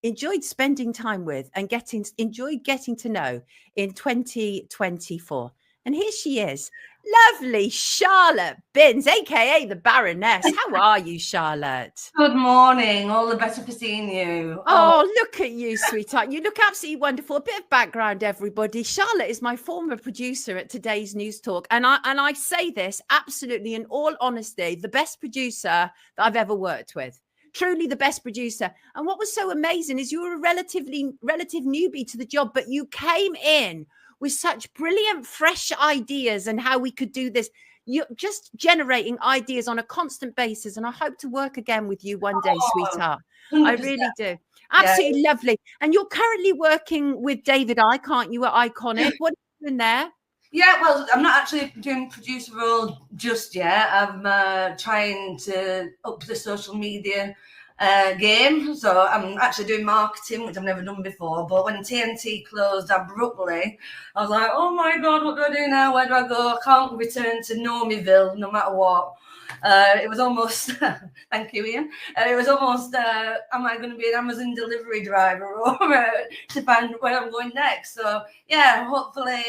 enjoyed spending time with and enjoyed getting to know in 2024. And here she is, lovely Charlotte Binns, aka the Baroness. How are you, Charlotte? Good morning. All the better for seeing you. Oh, look at you, sweetheart. You look absolutely wonderful. A bit of background, everybody. Charlotte is my former producer at today's News Talk. And I say this absolutely in all honesty, the best producer that I've ever worked with. Truly the best producer. And what was so amazing is you were a relative newbie to the job, but you came in with such brilliant, fresh ideas and how we could do this. You're just generating ideas on a constant basis. And I hope to work again with you one day, sweetheart. 100%. I really do. Absolutely lovely. And you're currently working with David Icke, aren't you, at Iconic? What are you doing there? Yeah, well, I'm not actually doing producer role just yet. I'm trying to up the social media game. So I'm actually doing marketing, which I've never done before. But when TNT closed abruptly, I was like, oh my God, what do I do now? Where do I go? I can't return to Normiville no matter what. It was almost, thank you, Ian. It was almost, am I going to be an Amazon delivery driver or to find where I'm going next? So yeah, hopefully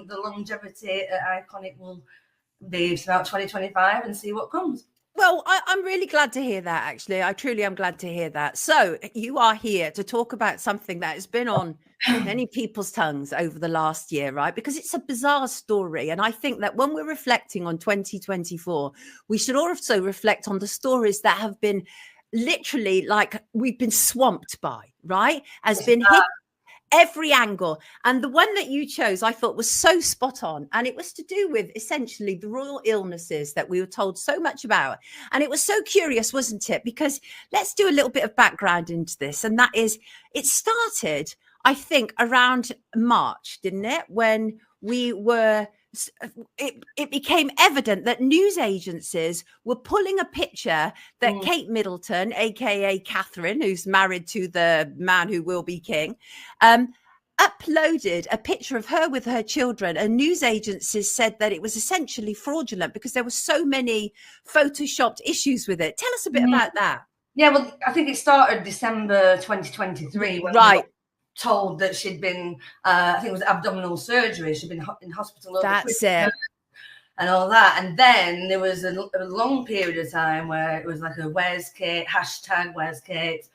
the longevity at Iconic will be about 2025 and see what comes. Well, I'm really glad to hear that, actually. I truly am glad to hear that. So you are here to talk about something that has been on many people's tongues over the last year, right? Because it's a bizarre story. And I think that when we're reflecting on 2024, we should also reflect on the stories that have been literally like we've been swamped by, right? Has been hit every angle. And the one that you chose, I thought was so spot on. And it was to do with essentially the royal illnesses that we were told so much about. And it was so curious, wasn't it? Because let's do a little bit of background into this. And that is, it started, I think, around March, didn't it? When we were... It became evident that news agencies were pulling a picture that Kate Middleton, aka Catherine, who's married to the man who will be king, uploaded a picture of her with her children, and news agencies said that it was essentially fraudulent because there were so many photoshopped issues with it. Tell us a bit about that. Yeah, well, I think it started December 2023 when right. Told that she'd been, I think it was abdominal surgery. She'd been in hospital over Christmas and all that. And then there was a long period of time where it was like a where's Kate, hashtag where's Kate,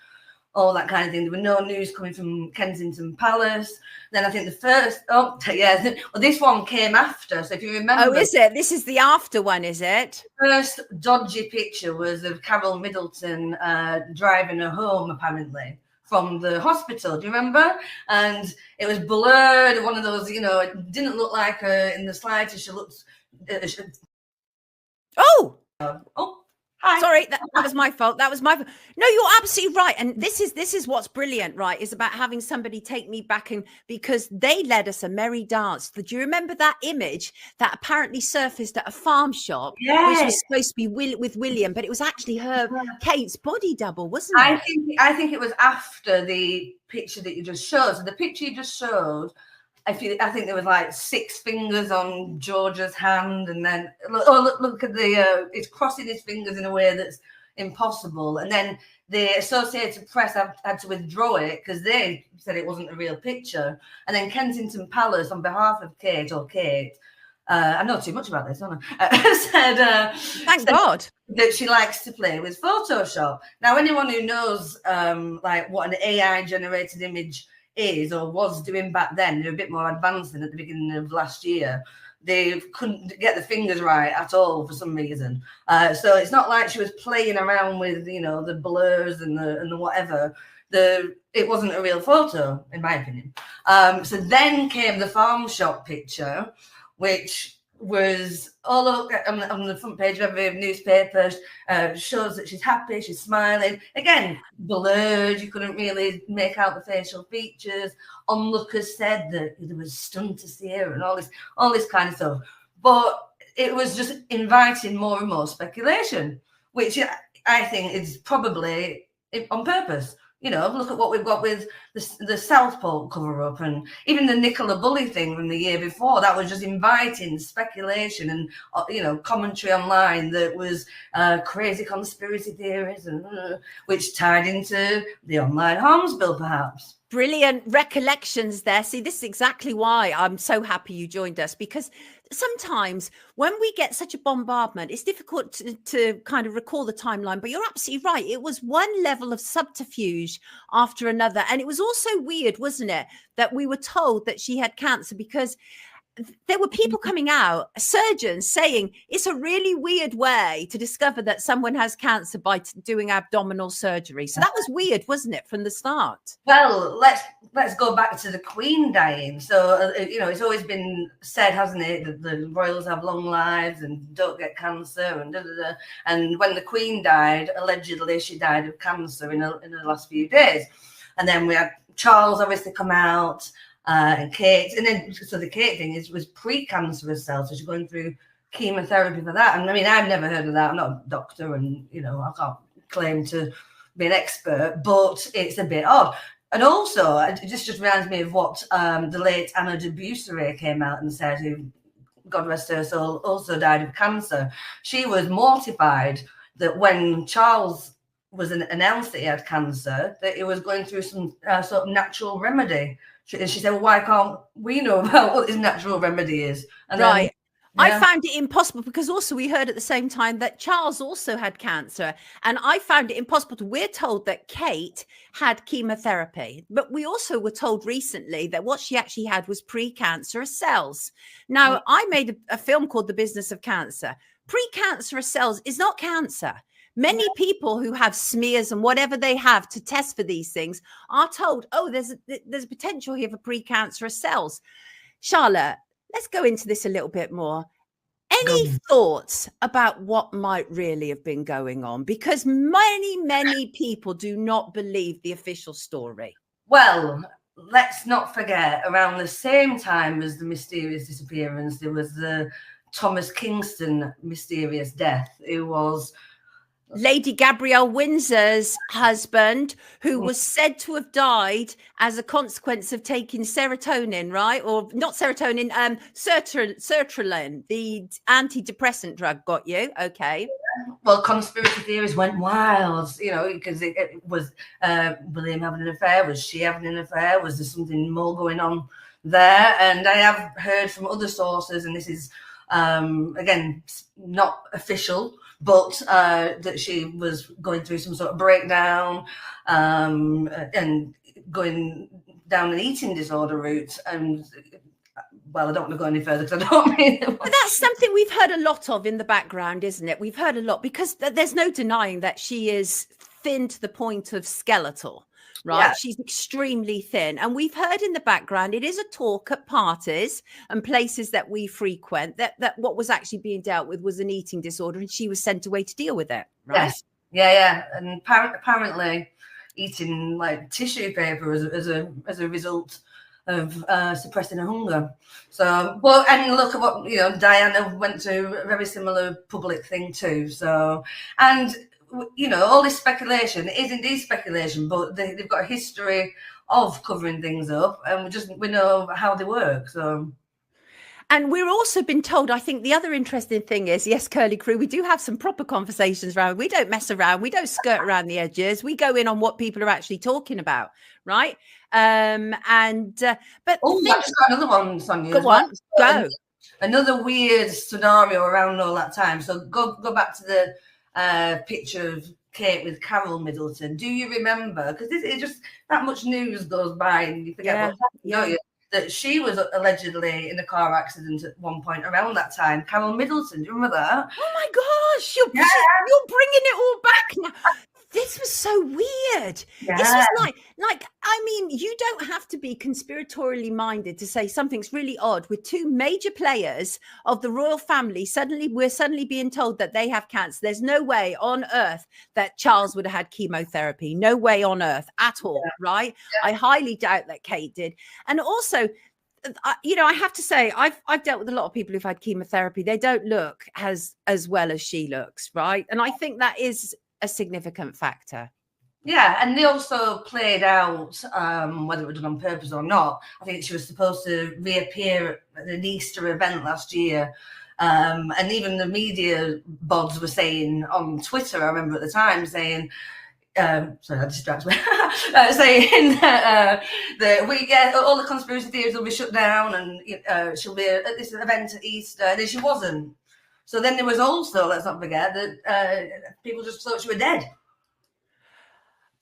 all that kind of thing. There were no news coming from Kensington Palace. Then I think this one came after. So if you remember. Oh, is it? This is the after one, is it? The first dodgy picture was of Carol Middleton driving her home, apparently, from the hospital. Do you remember? And it was blurred. One of those, it didn't look like her in the slightest. She looked. Oh. Hi. Sorry, that was my fault. That was my fault. No, you're absolutely right. And this is what's brilliant, right? Is about having somebody take me back, and because they led us a merry dance. Do you remember that image that apparently surfaced at a farm shop, which was supposed to be with William, but it was actually her, Kate's body double, wasn't it? I think it was after the picture that you just showed. So the picture you just showed, I think there was like 6 fingers on George's hand, and then look at it's crossing his fingers in a way that's impossible. And then the Associated Press had to withdraw it because they said it wasn't a real picture. And then Kensington Palace, on behalf of Kate, I know too much about this, don't I? Thank God that she likes to play with Photoshop. Now, anyone who knows like what an AI generated image is or was doing back then, they're a bit more advanced than at the beginning of last year. They couldn't get the fingers right at all for some reason. So it's not like she was playing around with, the blurs and the whatever. It wasn't a real photo, in my opinion. So then came the farm shop picture, which was all on the front page of every newspaper, shows that she's happy, she's smiling. Again, blurred, you couldn't really make out the facial features. Onlookers said that they were stunned to see her and all this kind of stuff. But it was just inviting more and more speculation, which I think is probably on purpose. You know, look at what we've got with the Southport cover-up, and even the Nicola Bulley thing from the year before. That was just inviting speculation and, you know, commentary online that was crazy conspiracy theories, and which tied into the online harms bill, perhaps. Brilliant recollections there. See, this is exactly why I'm so happy you joined us, because sometimes when we get such a bombardment, it's difficult to kind of recall the timeline. But you're absolutely right. It was one level of subterfuge after another. And it was also weird, wasn't it, that we were told that she had cancer, because there were people coming out, surgeons, saying it's a really weird way to discover that someone has cancer by doing abdominal surgery. So that was weird, wasn't it, from the start? Well, let's go back to the Queen dying. So, you know, it's always been said, hasn't it, that the royals have long lives and don't get cancer, and And when the Queen died, allegedly she died of cancer in the last few days. And then we had Charles obviously come out, and Kate, and then so the Kate thing was pre-cancerous cells, so she's going through chemotherapy for that. And I mean, I've never heard of that. I'm not a doctor, and you know, I can't claim to be an expert, but it's a bit odd. And also, it just reminds me of what the late Anna de Busseret came out and said, who, God rest her soul, also died of cancer. She was mortified that when Charles was announced that he had cancer, that he was going through some sort of natural remedy. She said, well, why can't we know about what this natural remedy is? And right. Then, I found it impossible, because also we heard at the same time that Charles also had cancer. And I found it impossible we're told that Kate had chemotherapy, but we also were told recently that what she actually had was precancerous cells. Now, I made a film called The Business of Cancer. Precancerous cells is not cancer. Many people who have smears and whatever they have to test for these things are told, oh, there's potential here for precancerous cells. Charlotte, let's go into this a little bit more. Any thoughts about what might really have been going on? Because many people do not believe the official story. Well, let's not forget, around the same time as the mysterious disappearance, there was the Thomas Kingston mysterious death. It was Lady Gabrielle Windsor's husband, who was said to have died as a consequence of taking serotonin, right? Or not serotonin, sertraline, the antidepressant drug. Got you? Okay. Well, conspiracy theories went wild, you know, because it was William having an affair? Was she having an affair? Was there something more going on there? And I have heard from other sources, and this is, again, not official, but that she was going through some sort of breakdown and going down an eating disorder route. And well, I don't want to go any further because I don't mean it. But that's something we've heard a lot of in the background, isn't it? We've heard a lot, because there's no denying that she is thin to the point of skeletal, right? Yeah. She's extremely thin. And we've heard in the background, it is a talk at parties and places that we frequent, that what was actually being dealt with was an eating disorder, and she was sent away to deal with it, right? Yes. Yeah. And apparently eating like tissue paper as a result of suppressing her hunger. So, well, and look at what, you know, Diana went through a very similar public thing too. So, and, you know, all this speculation is indeed speculation, but they've got a history of covering things up, and we know how they work. So. And we're also been told, I think the other interesting thing is, yes, Curly Crew, we do have some proper conversations around. We don't mess around. We don't skirt around the edges. We go in on what people are actually talking about, right? But I just got another one, Sonia. Go on, go. Another weird scenario around all that time. So go back to the picture of Kate with Carol Middleton. Do you remember? Because it just that much news goes by and you forget what's happened, don't you? That she was allegedly in a car accident at one point around that time. Carol Middleton, do you remember that? Oh my gosh, you're bringing it all back now. This was so weird. Yeah. This was like, I mean, you don't have to be conspiratorially minded to say something's really odd with two major players of the royal family. We're suddenly being told that they have cancer. There's no way on earth that Charles would have had chemotherapy. No way on earth at all, right? Yeah. I highly doubt that Kate did. And also, you know, I have to say, I've dealt with a lot of people who've had chemotherapy. They don't look as well as she looks, right? And I think that is a significant factor. Yeah, and they also played out, whether it was done on purpose or not. I think she was supposed to reappear at an Easter event last year. And even the media bods were saying on Twitter, I remember at the time saying, sorry, that distracts me, saying that we get all the conspiracy theories will be shut down and she'll be at this event at Easter, and then she wasn't. So then there was also, let's not forget, that people just thought she was dead.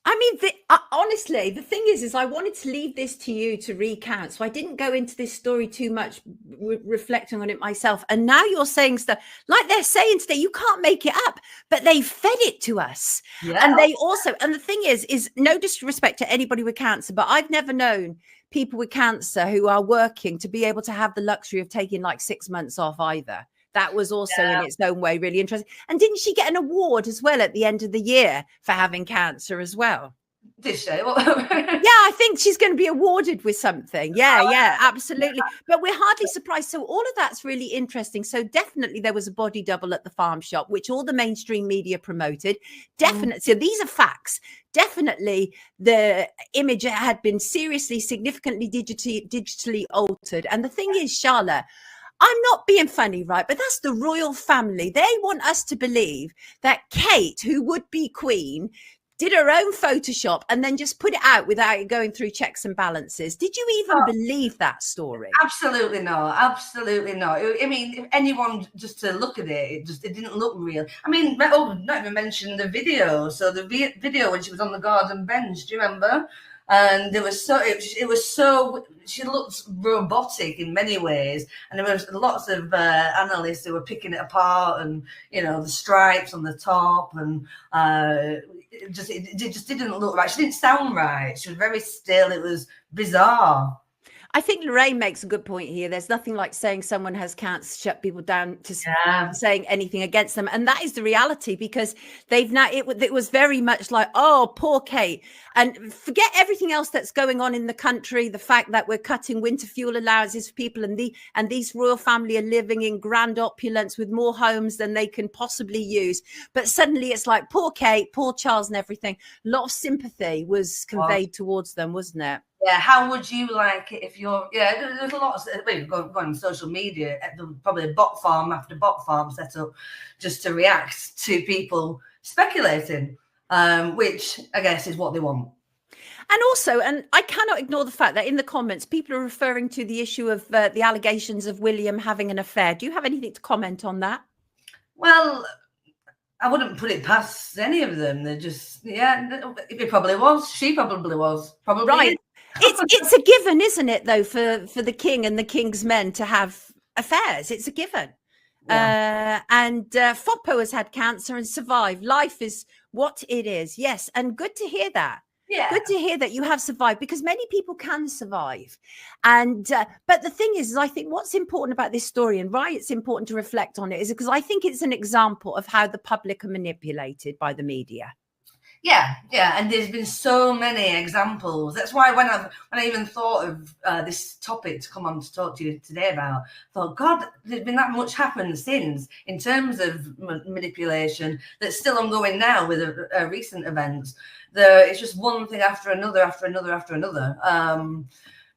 I mean, honestly, the thing is I wanted to leave this to you to recount. So I didn't go into this story too much, reflecting on it myself. And now you're saying stuff like they're saying today, you can't make it up, but they fed it to us. Yeah. And they also, and the thing is no disrespect to anybody with cancer, but I've never known people with cancer who are working to be able to have the luxury of taking like 6 months off either. That was also in its own way really interesting. And didn't she get an award as well at the end of the year for having cancer as well? Did she? Yeah, I think she's going to be awarded with something. Yeah, absolutely. But we're hardly surprised. So all of that's really interesting. So definitely there was a body double at the farm shop, which all the mainstream media promoted. Definitely. So these are facts. Definitely the image had been seriously, significantly digitally altered. And the thing is, Charlotte, I'm not being funny, right? But that's the royal family. They want us to believe that Kate, who would be queen, did her own Photoshop and then just put it out without it going through checks and balances. Did you even believe that story? Absolutely not. Absolutely not. I mean, if anyone just to look at it, it didn't look real. I mean, not even mention the video. So the video when she was on the garden bench, do you remember? And there was it was so, she looked robotic in many ways, and there was lots of analysts who were picking it apart, and the stripes on the top, and it just didn't look right. She didn't sound right. She was very still. It was bizarre. I think Lorraine makes a good point here. There's nothing like saying someone has cancer, shut people down to saying anything against them. And that is the reality, because they've now, it was very much like, oh, poor Kate. And forget everything else that's going on in the country. The fact that we're cutting winter fuel allowances for people, and these royal family are living in grand opulence with more homes than they can possibly use. But suddenly it's like, poor Kate, poor Charles and everything. A lot of sympathy was conveyed towards them, wasn't it? Yeah, how would you like it if you're? Yeah, there's a lot of going on social media. Probably a bot farm after bot farm set up just to react to people speculating, which I guess is what they want. And also, and I cannot ignore the fact that in the comments, people are referring to the issue of the allegations of William having an affair. Do you have anything to comment on that? Well, I wouldn't put it past any of them. They're just, it probably was. She probably was. Probably right. It's a given, isn't it, though, for the king and the king's men to have affairs? It's a given. Yeah. And Foppo has had cancer and survived. Life is what it is. Yes. And good to hear that. Yeah. Good to hear that you have survived, because many people can survive. And but the thing is I think what's important about this story, and why it's important to reflect on it, is because I think it's an example of how the public are manipulated by the media. Yeah, and there's been so many examples. That's why when I even thought of this topic to come on to talk to you today about, I thought, God, there's been that much happened since in terms of manipulation that's still ongoing now with recent events. It's just one thing after another, after another, after another.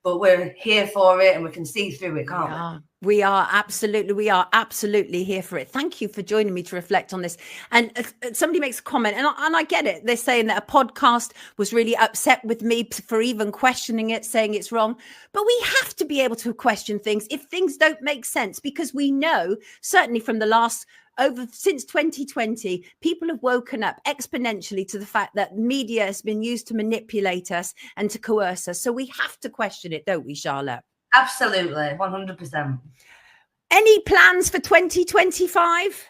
But we're here for it, and we can see through it, can't we? We are absolutely here for it. Thank you for joining me to reflect on this. And somebody makes a comment, and I get it. They're saying that a podcast was really upset with me for even questioning it, saying it's wrong. But we have to be able to question things if things don't make sense, because we know, certainly from the last since 2020, people have woken up exponentially to the fact that media has been used to manipulate us and to coerce us. So we have to question it, don't we, Charlotte? Absolutely, 100%. Any plans for 2025?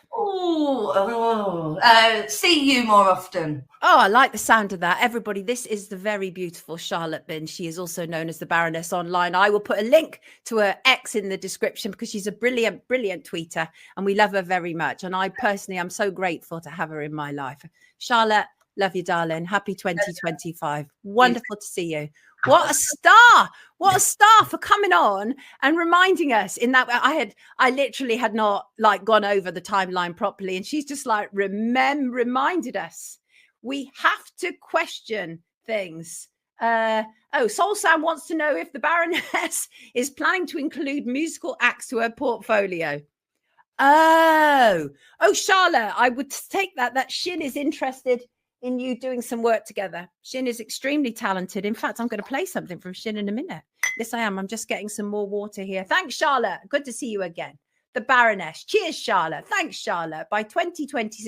See you more often. Oh, I like the sound of that. Everybody, this is the very beautiful Charlotte Bin. She is also known as the Baroness Online. I will put a link to her ex in the description, because she's a brilliant tweeter, and we love her very much. And I personally am so grateful to have her in my life. Charlotte, love you, darling. Happy 2025. Wonderful to see you. What a star. What a star for coming on and reminding us in that. I literally had not gone over the timeline properly, and she's just reminded us We have to question things. Soul Sam wants to know if the Baroness is planning to include musical acts to her portfolio. Oh, Charlotte, I would take that Shin is interested in you doing some work together. Shin is extremely talented. In fact, I'm going to play something from Shin in a minute. Yes, I am. I'm just getting some more water here. Thanks, Charlotte. Good to see you again. The Baroness. Cheers, Charlotte. Thanks, Charlotte. By 2026.